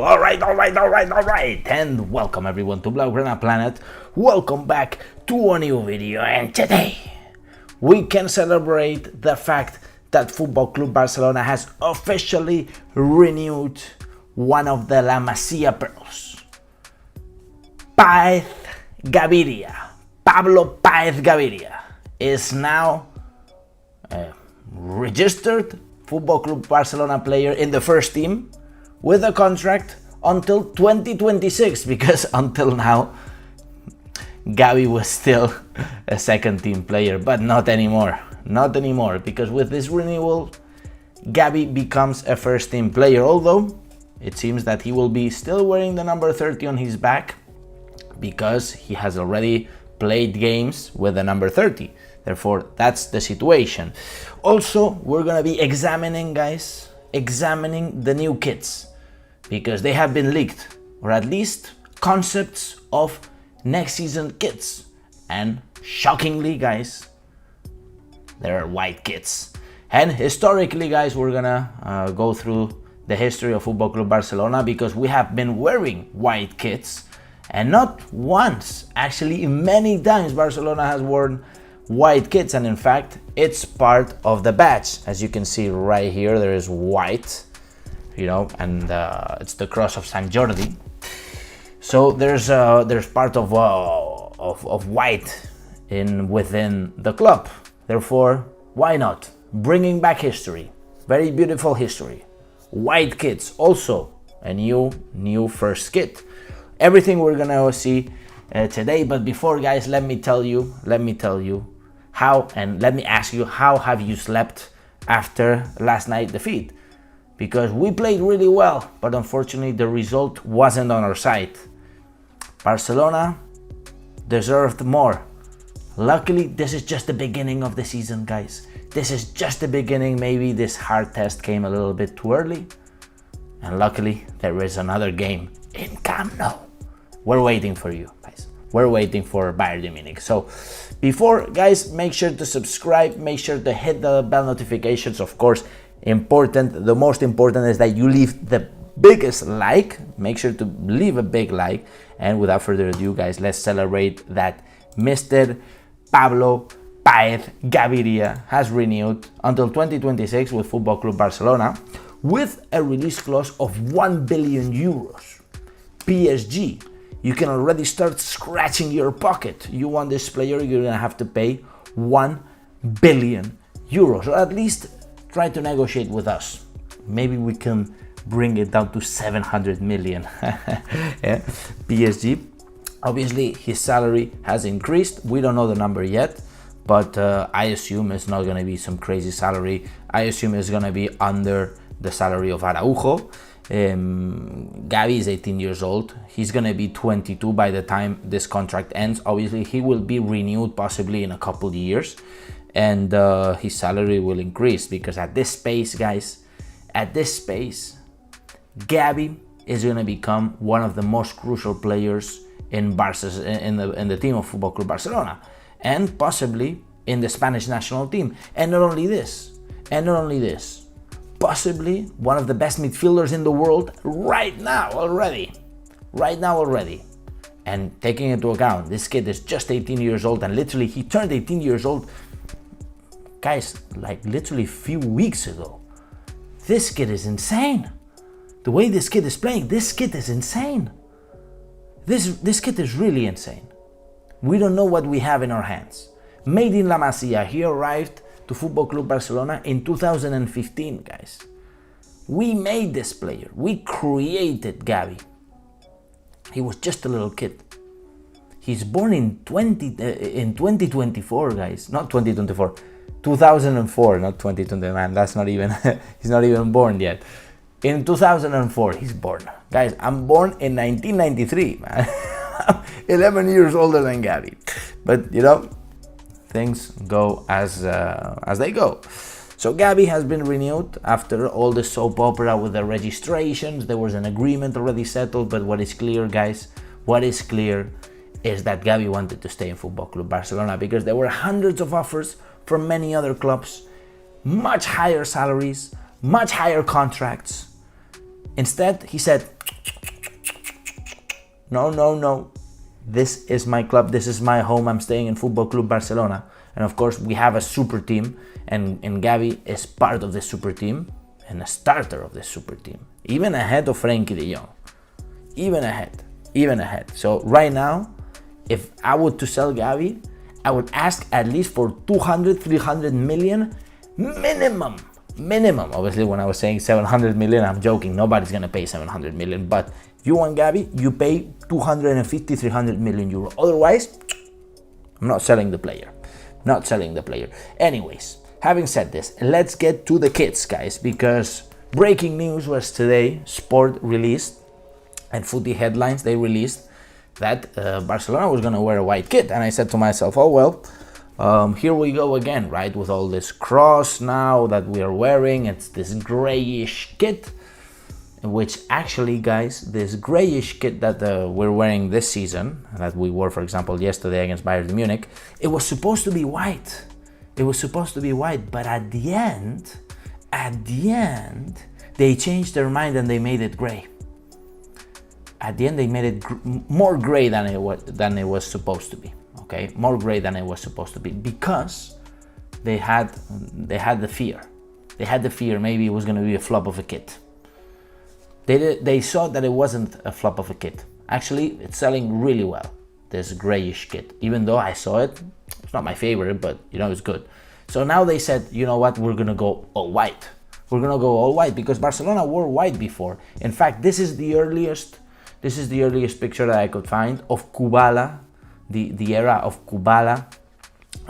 Alright, and welcome everyone to Blaugrana Planet. Welcome back to a new video, and today we can celebrate the fact that Football Club Barcelona has officially renewed one of the La Masia pearls. Pablo Páez Gaviria is now a registered Football Club Barcelona player in the first team, with a contract until 2026, because until now Gavi was still a second team player, but not anymore, because with this renewal Gavi becomes a first team player, although it seems that he will be still wearing the number 30 on his back because he has already played games with the number 30. Therefore, that's the situation. Also, we're gonna be examining the new kits, because they have been leaked, or at least concepts of next season kits. And shockingly, guys, there are white kits. And historically, guys, we're gonna go through the history of Football Club Barcelona, because we have been wearing white kits, and not once, actually many times Barcelona has worn white kits, and in fact it's part of the badge. As you can see right here, there is white, and it's the cross of San Jordi. So there's part of white within the club. Therefore, why not bringing back history? Very beautiful history. White kits, also a new first kit. Everything we're gonna see today. But before, guys, let me tell you how, and let me ask you, how have you slept after last night's defeat? Because we played really well, but unfortunately the result wasn't on our side. Barcelona deserved more. Luckily, this is just the beginning of the season, guys. This is just the beginning. Maybe this hard test came a little bit too early, and luckily there is another game in Camp Nou. We're waiting for you, guys. We're waiting for Bayern Munich. So before, guys, make sure to subscribe, make sure to hit the bell notifications, of course. The most important is that you leave the biggest like. Make sure to leave a big like. And without further ado, guys, let's celebrate that Mr. Pablo Páez Gaviria has renewed until 2026 with Football Club Barcelona, with a release clause of 1 billion euros. PSG, you can already start scratching your pocket. You want this player, you're gonna have to pay 1 billion euros, or at least try to negotiate with us. Maybe we can bring it down to 700 million. Yeah. PSG, obviously his salary has increased. We don't know the number yet, but I assume it's not gonna be some crazy salary. I assume it's gonna be under the salary of Araujo. Gavi is 18 years old. He's gonna be 22 by the time this contract ends. Obviously, he will be renewed possibly in a couple of years, and his salary will increase, because at this pace, guys, Gavi is gonna become one of the most crucial players in Barca's in the team of Football Club Barcelona, and possibly in the Spanish national team. And not only this, possibly one of the best midfielders in the world right now already. And taking into account this kid is just 18 years old, and literally he turned 18 years old, guys, like literally a few weeks ago. This kid is insane. The way this kid is playing, this kid is insane. This kid is really insane. We don't know what we have in our hands. Made in La Masia, he arrived to Football Club Barcelona in 2015, guys. We made this player. We created Gavi. He was just a little kid. He's born in 2024, guys. Not 2024. 2004, not 2020, man. That's not even. He's not even born yet. In 2004, he's born. Guys, I'm born in 1993, man. I'm 11 years older than Gavi. But things go as they go. So Gavi has been renewed after all the soap opera with the registrations. There was an agreement already settled, but what is clear, guys, is that Gavi wanted to stay in Football Club Barcelona, because there were hundreds of offers from many other clubs, much higher salaries, much higher contracts. Instead, he said, no, no, no. This is my club, this is my home, I'm staying in Football Club Barcelona. And of course, we have a super team, and Gavi is part of the super team and a starter of the super team, even ahead of Frenkie de Jong. Even ahead. So right now, if I were to sell Gavi, I would ask at least for 200, 300 million minimum. Obviously, when I was saying 700 million, I'm joking. Nobody's gonna pay 700 million. But you want Gavi, you pay 250, 300 million euro. Otherwise, I'm not selling the player. Anyways, having said this, let's get to the kits, guys, because breaking news was today. Sport released, and Footy Headlines, they released that Barcelona was gonna wear a white kit. And I said to myself, oh well, here we go again, right? With all this cross now that we are wearing, it's this grayish kit, which actually, guys, this grayish kit that we're wearing this season, that we wore, for example, yesterday against Bayern Munich, it was supposed to be white. But at the end, they changed their mind and they made it gray. At the end, they made it more gray than it was supposed to be. Okay, more gray than it was supposed to be, because they had the fear. They had the fear maybe it was going to be a flop of a kit. They saw that it wasn't a flop of a kit. Actually, it's selling really well, this grayish kit. Even though I saw it, it's not my favorite, but it's good. So now they said, you know what, we're gonna go all white. Because Barcelona wore white before. In fact, this is the earliest picture that I could find of Kubala, the era of Kubala.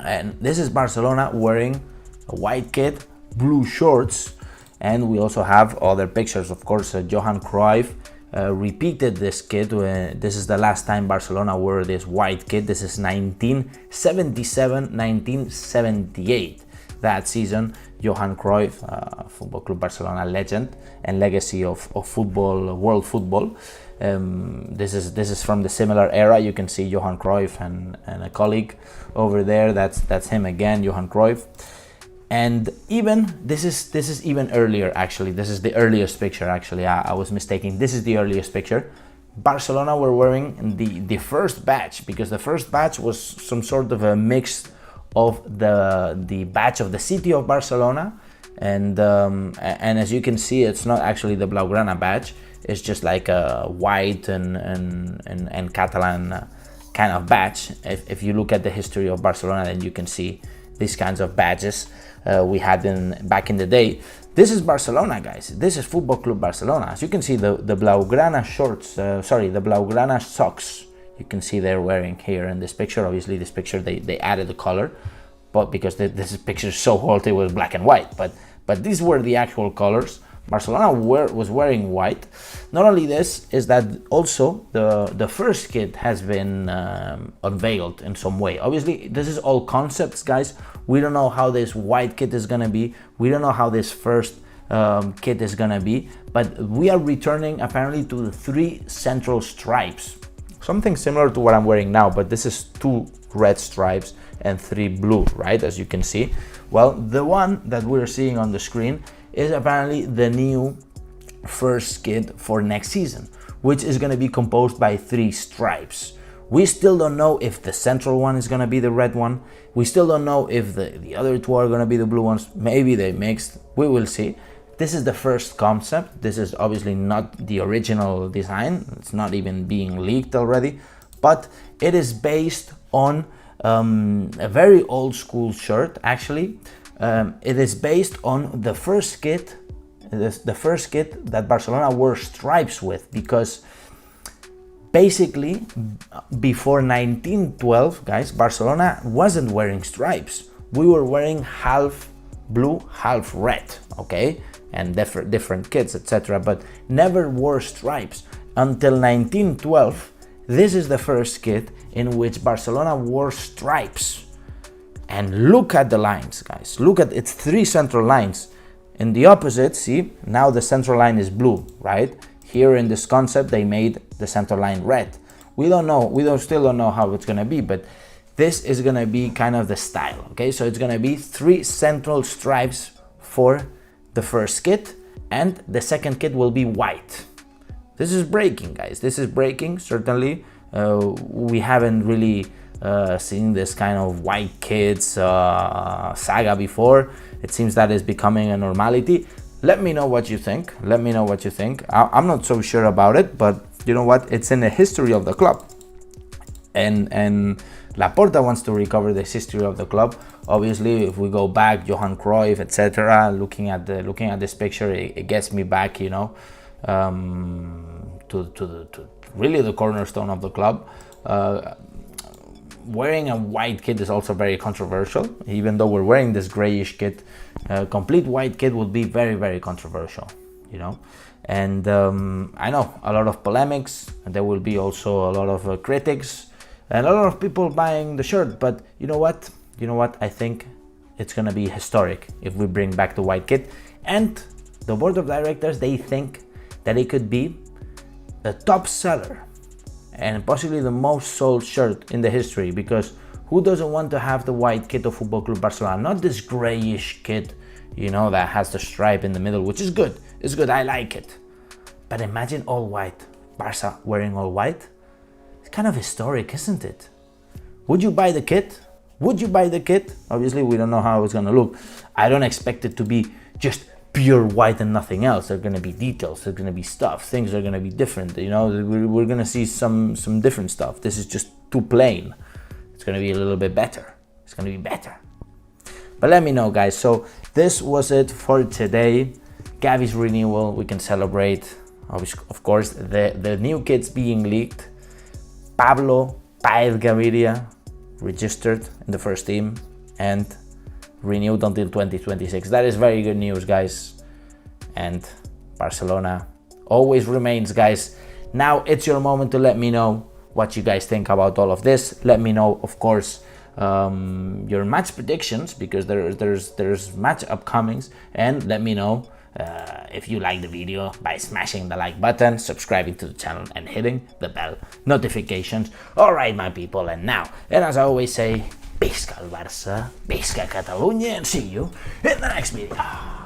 And this is Barcelona wearing a white kit, blue shorts, and we also have other pictures. Of course, Johan Cruyff repeated this kit. This is the last time Barcelona wore this white kit. This is 1977, 1978. That season, Johan Cruyff, Football Club Barcelona legend and legacy of football, world football. This is from the similar era. You can see Johan Cruyff and a colleague over there. That's him again, Johan Cruyff. And even this is even earlier. Actually, this is the earliest picture. Actually, I was mistaken. This is the earliest picture. Barcelona were wearing the first batch, because the first batch was some sort of a mix of the batch of the city of Barcelona, and as you can see, it's not actually the Blaugrana badge. It's just like a white and Catalan kind of badge. If you look at the history of Barcelona, then you can see these kinds of badges we had back in the day. This is Barcelona, guys. This is Football Club Barcelona. As you can see, the Blaugrana shorts, the Blaugrana socks, you can see they're wearing here in this picture. Obviously, this picture they added the color, but because this picture is so old, it was black and white. But these were the actual colors. Barcelona was wearing white. Not only this, is that also the first kit has been unveiled in some way. Obviously, this is all concepts, guys. We don't know how this white kit is gonna be. We don't know how this first kit is gonna be. But we are returning apparently to the 3 central stripes. Something similar to what I'm wearing now, but this is 2 red stripes and 3 blue, right? As you can see. Well, the one that we're seeing on the screen is apparently the new first kit for next season, which is going to be composed by 3 stripes. We still don't know if the central one is going to be the red one. We still don't know if the other 2 are going to be the blue ones. Maybe they mixed. We will see. This is the first concept. This is obviously not the original design. It's not even being leaked already, but it is based on a very old school shirt. Actually, it is based on the first kit. The first kit that Barcelona wore stripes with, because basically before 1912, guys, Barcelona wasn't wearing stripes. We were wearing half blue, half red, okay, and different kits, etc., but never wore stripes until 1912. This is the first kit in which Barcelona wore stripes. And look at the lines, guys. Look at its 3 central lines. In the opposite, see, now the central line is blue, right? Here in this concept, they made the center line red. We still don't know how it's gonna be, but this is gonna be kind of the style, okay? So it's gonna be 3 central stripes for the first kit, and the second kit will be white. This is breaking, guys. This is breaking, certainly. We haven't really seen this kind of white kids saga before. It seems that is becoming a normality. Let me know what you think. Let me know what you think. I'm not so sure about it, but you know what? It's in the history of the club. And Laporta wants to recover this history of the club. Obviously, if we go back, Johan Cruyff, etc. Looking at this picture, it gets me back, you know, to really the cornerstone of the club. Wearing a white kit is also very controversial. Even though we're wearing this grayish kit, complete white kit would be very, very controversial, you know. And I know a lot of polemics, and there will be also a lot of critics and a lot of people buying the shirt. But you know what? I think it's gonna be historic if we bring back the white kit. And the board of directors, they think that it could be a top seller and possibly the most sold shirt in the history, because who doesn't want to have the white kit of Football Club Barcelona? Not this grayish kit, you know, that has the stripe in the middle, which is good. It's good, I like it. But imagine all white, Barca wearing all white. It's kind of historic, isn't it? Would you buy the kit? Would you buy the kit? Obviously, we don't know how it's gonna look. I don't expect it to be just pure white and nothing else. There are going to be details, there's going to be stuff, things are going to be different, you know. We're going to see some different stuff. This is just too plain. It's going to be a little bit better. It's going to be better. But let me know, guys. So this was it for today. Gavi's renewal, we can celebrate. Of course, the new kits being leaked. Pablo Paez Gaviria registered in the first team and renewed until 2026. That is very good news, guys. And Barcelona always remains, guys. Now it's your moment to let me know what you guys think about all of this. Let me know, of course, your match predictions, because there's match upcomings, and let me know if you like the video by smashing the like button, subscribing to the channel, and hitting the bell notifications. All right, my people, and as I always say, Visca el Barça, Visca Catalunya, and see you in the next video.